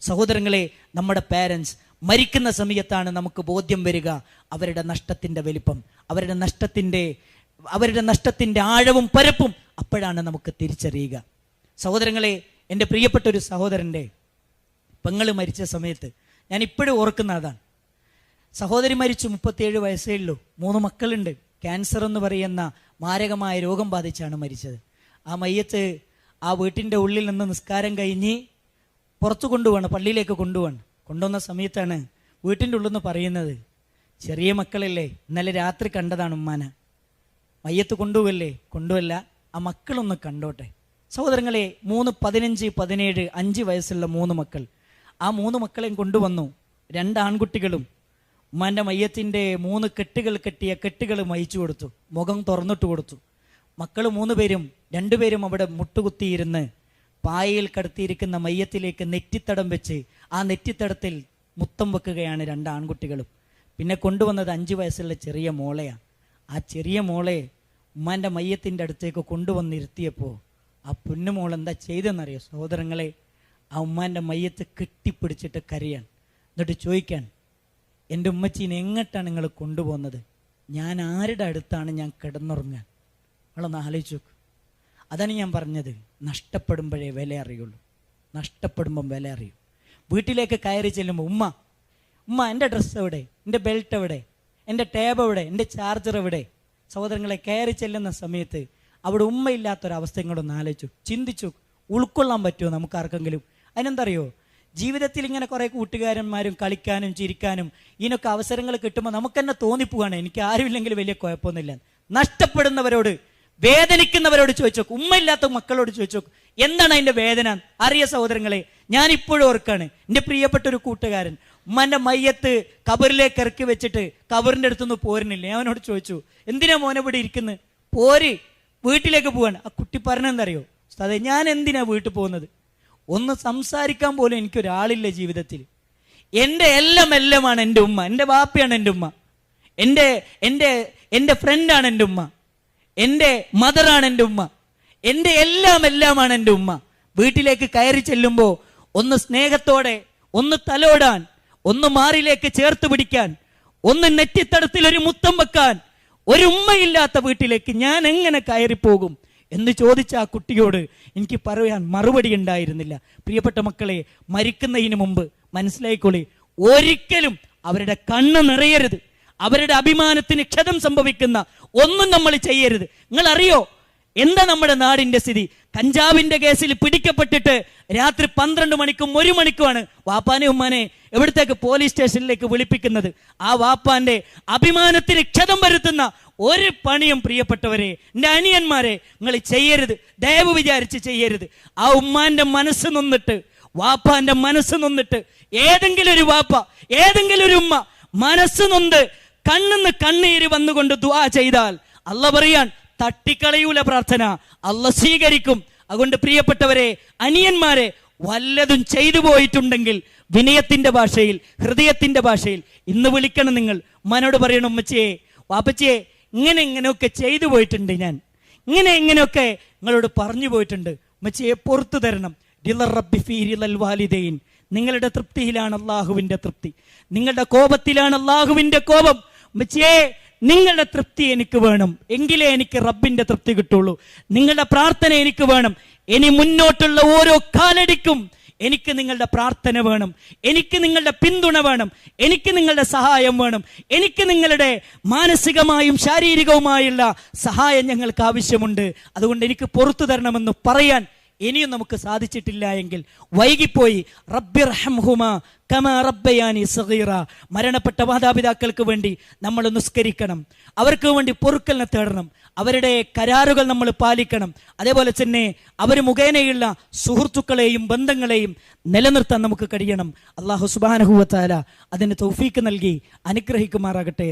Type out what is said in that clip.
സഹോദരങ്ങളെ, നമ്മുടെ പാരൻസ് മരിക്കുന്ന സമയത്താണ് നമുക്ക് ബോധ്യം വരിക അവരുടെ നഷ്ടത്തിൻ്റെ വലിപ്പം, അവരുടെ നഷ്ടത്തിൻ്റെ ആഴവും പരപ്പും അപ്പോഴാണ് നമുക്ക് തിരിച്ചറിയുക. സഹോദരങ്ങളെ, എൻ്റെ പ്രിയപ്പെട്ട ഒരു സഹോദരൻ്റെ പെങ്ങള് മരിച്ച സമയത്ത് ഞാൻ ഇപ്പോഴും ഓർക്കുന്ന അതാണ്. സഹോദരി മരിച്ചു, 37 വയസ്സേ ഉള്ളൂ, 3 മക്കളുണ്ട്. ക്യാൻസർ എന്ന് പറയുന്ന മാരകമായ രോഗം ബാധിച്ചാണ് മരിച്ചത്. ആ മയ്യത്ത് ആ വീട്ടിൻ്റെ ഉള്ളിൽ നിന്ന് നിസ്കാരം കഴിഞ്ഞ് പുറത്തു കൊണ്ടുപോകണം, പള്ളിയിലേക്ക് കൊണ്ടുവന്ന സമയത്താണ് വീട്ടിൻ്റെ ഉള്ളിൽ നിന്ന് പറയുന്നത്, ചെറിയ മക്കളല്ലേ, ഇന്നലെ രാത്രി കണ്ടതാണ് ഉമ്മാനെ, മയ്യത്ത് കൊണ്ടുവല്ല, ആ മക്കളൊന്ന് കണ്ടോട്ടെ. സഹോദരങ്ങളെ, 3, 15, 17, 5 വയസ്സുള്ള 3 മക്കൾ. ആ 3 മക്കളെയും കൊണ്ടുവന്നു. 2 ആൺകുട്ടികളും ഉമ്മാൻ്റെ മയ്യത്തിൻ്റെ 3 കെട്ടുകൾ കെട്ടിയ കെട്ടുകൾ മയിച്ചു കൊടുത്തു, മുഖം തുറന്നിട്ട് കൊടുത്തു. മക്കൾ 3 പേരും 2 പേരും അവിടെ മുട്ടുകുത്തിയിരുന്ന് പായയിൽ കടത്തിയിരിക്കുന്ന മയ്യത്തിലേക്ക് നെറ്റിത്തടം വെച്ച് ആ നെറ്റിത്തടത്തിൽ മുത്തം വെക്കുകയാണ് 2 ആൺകുട്ടികളും. പിന്നെ കൊണ്ടുവന്നത് 5 വയസ്സുള്ള ചെറിയ മോളെയാണ്. ആ ചെറിയ മോളെ ഉമ്മാൻ്റെ മയ്യത്തിൻ്റെ അടുത്തേക്ക് കൊണ്ടുവന്നിരുത്തിയപ്പോൾ ആ പൊന്നുമോൾ എന്താ ചെയ്തെന്നറിയോ സഹോദരങ്ങളെ? ആ ഉമ്മാൻ്റെ മയ്യത്ത് കെട്ടിപ്പിടിച്ചിട്ട് കരയാൻ. എന്നിട്ട് ചോദിക്കാൻ, എൻ്റെ ഉമ്മച്ചീനെ എങ്ങോട്ടാണ് നിങ്ങൾ കൊണ്ടുപോകുന്നത്? ഞാൻ ആരുടെ അടുത്താണ് ഞാൻ കിടന്നുറങ്ങാൻ? അവളൊന്ന് ആലോചിച്ച് നോക്ക്. അതാണ് ഞാൻ പറഞ്ഞത്, നഷ്ടപ്പെടുമ്പോഴേ വില അറിയുള്ളൂ. നഷ്ടപ്പെടുമ്പം വില അറിയും. വീട്ടിലേക്ക് കയറി ചെല്ലുമ്പോൾ ഉമ്മ എൻ്റെ ഡ്രസ്സ് എവിടെ, എൻ്റെ ബെൽറ്റ് എവിടെ, എൻ്റെ ടേബ് എവിടെ, എൻ്റെ ചാർജർ എവിടെ? സഹോദരങ്ങളെ, കയറി ചെല്ലുന്ന സമയത്ത് അവിടെ ഉമ്മയില്ലാത്തൊരവസ്ഥ ഇങ്ങോട്ടൊന്ന് ആലോചിച്ചു, ചിന്തിച്ചു. ഉൾക്കൊള്ളാൻ പറ്റുമോ നമുക്ക് ആർക്കെങ്കിലും? അതിനെന്തറിയോ, ജീവിതത്തിൽ ഇങ്ങനെ കുറേ കൂട്ടുകാരന്മാരും കളിക്കാനും ചിരിക്കാനും ഇതിനൊക്കെ അവസരങ്ങൾ കിട്ടുമ്പോൾ നമുക്ക് തന്നെ തോന്നിപ്പോവാണ് എനിക്ക് ആരുമില്ലെങ്കിൽ വലിയ കുഴപ്പമൊന്നുമില്ല. നഷ്ടപ്പെടുന്നവരോട്, വേദനിക്കുന്നവരോട് ചോദിച്ചോക്ക്, ഉമ്മയില്ലാത്ത മക്കളോട് ചോദിച്ചോക്ക്, എന്താണ് അതിൻ്റെ വേദന അറിയ സഹോദരങ്ങളെ. ഞാൻ ഇപ്പോഴും ഓർക്കാണ്, എൻ്റെ പ്രിയപ്പെട്ട ഒരു കൂട്ടുകാരൻ ഉമ്മാൻ്റെ മയ്യത്ത് കബറിലേക്ക് ഇറക്കി വെച്ചിട്ട് കബറിൻ്റെ അടുത്തൊന്നും പോരുന്നില്ല. ഞാൻ അവനോട് ചോദിച്ചു, എന്തിനാ മോനെ ഇവിടെ ഇരിക്കുന്നത്? പോര്, വീട്ടിലേക്ക് പോവാണ്. ആ കുട്ടി പറഞ്ഞെന്തറിയോ, അതെ, ഞാൻ എന്തിനാ വീട്ടിൽ പോകുന്നത്? ഒന്ന് സംസാരിക്കാൻ പോലും എനിക്കൊരാളില്ല ജീവിതത്തിൽ. എൻ്റെ എല്ലാമാണ് എൻ്റെ ഉമ്മ, എൻ്റെ വാപ്പയാണ് എൻ്റെ ഉമ്മ, എൻ്റെ ഫ്രണ്ടാണ് എൻ്റെ ഉമ്മ, എൻ്റെ മദറാണ് എൻ്റെ ഉമ്മ, എൻ്റെ എല്ലാമാണ് എൻ്റെ ഉമ്മ. വീട്ടിലേക്ക് കയറി ചെല്ലുമ്പോൾ ഒന്ന് സ്നേഹത്തോടെ ഒന്ന് തലോടാൻ, ഒന്ന് മാറിലേക്ക് ചേർത്ത് പിടിക്കാൻ, ഒന്ന് നെറ്റിത്തടത്തിൽ ഒരു മുത്തം വെക്കാൻ ഒരു ഉമ്മയില്ലാത്ത വീട്ടിലേക്ക് ഞാൻ എങ്ങനെ കയറിപ്പോകും എന്ന് ചോദിച്ച ആ കുട്ടിയോട് എനിക്ക് പറയാൻ മറുപടി ഉണ്ടായിരുന്നില്ല. പ്രിയപ്പെട്ട മക്കളെ, മരിക്കുന്നതിന് മുമ്പ് മനസ്സിലായിക്കോളി, ഒരിക്കലും അവരുടെ കണ്ണ് നിറയരുത്. അവരുടെ അഭിമാനത്തിന് ക്ഷതം സംഭവിക്കുന്ന ഒന്നും നമ്മൾ ചെയ്യരുത്. നിങ്ങൾ അറിയോ എന്താ നമ്മുടെ നാടിന്റെ സ്ഥിതി? കഞ്ചാവിന്റെ കേസിൽ പിടിക്കപ്പെട്ടിട്ട് രാത്രി 12 മണിക്കും 1 മണിക്കുമാണ് വാപ്പാനെ ഉമ്മാനെ എവിടത്തേക്ക് പോലീസ് സ്റ്റേഷനിലേക്ക് വിളിപ്പിക്കുന്നത്. ആ വാപ്പാന്റെ അഭിമാനത്തിന് ക്ഷതം വരുത്തുന്ന ഒരു പണിയും പ്രിയപ്പെട്ടവരെ, എൻ്റെ അനിയന്മാരെ, നിങ്ങൾ ചെയ്യരുത്, ദയവ് വിചാരിച്ച് ചെയ്യരുത്. ആ ഉമ്മാന്റെ മനസ്സ് നൊന്നിട്ട്, വാപ്പാന്റെ മനസ്സ് നൊന്നിട്ട്, ഏതെങ്കിലും ഒരു വാപ്പ, ഏതെങ്കിലും ഒരു ഉമ്മ മനസ്സ് നൊന്ത് കണ്ണിന്ന് കണ്ണീര് വന്നുകൊണ്ട് ദുആ ചെയ്താൽ അല്ലാഹ് പറയാൻ, തട്ടിക്കളയൂല പ്രാർത്ഥന, അല്ലാഹ് സ്വീകരിക്കും. അതുകൊണ്ട് പ്രിയപ്പെട്ടവരെ, അനിയന്മാരെ, വല്ലതും ചെയ്തു പോയിട്ടുണ്ടെങ്കിൽ വിനയത്തിന്റെ ഭാഷയിൽ, ഹൃദയത്തിന്റെ ഭാഷയിൽ ഇന്ന് വിളിക്കണം. നിങ്ങൾ മനോട് പറയണം, ഉമ്മച്ചിയെ, വാപ്പച്ചിയെ, ഇങ്ങനെയൊക്കെ ചെയ്തു പോയിട്ടുണ്ട്, ഞാൻ ഇങ്ങനെയൊക്കെ നിങ്ങളോട് പറഞ്ഞു പോയിട്ടുണ്ട്, ഉമ്മച്ചിയെ പുറത്തു തരണം. നിങ്ങളുടെ തൃപ്തിയിലാണ് അള്ളാഹുവിന്റെ തൃപ്തി, നിങ്ങളുടെ കോപത്തിലാണ് അള്ളാഹുവിന്റെ കോപം. ഉമ്മച്ചിയെ, നിങ്ങളുടെ തൃപ്തി എനിക്ക് വേണം, എങ്കിലേ എനിക്ക് റബ്ബിന്റെ തൃപ്തി കിട്ടുള്ളൂ. നിങ്ങളുടെ പ്രാർത്ഥന എനിക്ക് വേണം. ഇനി മുന്നോട്ടുള്ള ഓരോ കാലടിക്കും എനിക്ക് നിങ്ങളുടെ പ്രാർത്ഥന വേണം, എനിക്ക് നിങ്ങളുടെ പിന്തുണ വേണം, എനിക്ക് നിങ്ങളുടെ സഹായം വേണം, എനിക്ക് നിങ്ങളുടെ മാനസികമായും ശാരീരികവുമായുള്ള സഹായം ഞങ്ങൾക്ക് ആവശ്യമുണ്ട്. അതുകൊണ്ട് എനിക്ക് പുറത്തു തരണമെന്ന് പറയാൻ ഇനിയും നമുക്ക് സാധിച്ചിട്ടില്ല എങ്കിൽ വൈകിപ്പോയി. റബ്ബിർഹംഹുമാ കമാ റബ്ബയാനി സഗീറ. മരണപ്പെട്ട മാതാപിതാക്കൾക്ക് വേണ്ടി നമ്മൾ നിസ്കരിക്കണം, അവർക്ക് വേണ്ടി പൊറുക്കലിനെ തേടണം, അവരുടെ കരാറുകൾ നമ്മൾ പാലിക്കണം. അതേപോലെ തന്നെ അവർ മുഖേനയുള്ള സുഹൃത്തുക്കളെയും ബന്ധങ്ങളെയും നിലനിർത്താൻ നമുക്ക് കഴിയണം. അല്ലാഹു സുബ്ഹാനഹു വ തആല അതിന് തൗഫീക്ക് നൽകി അനുഗ്രഹിക്കുമാറാകട്ടെ.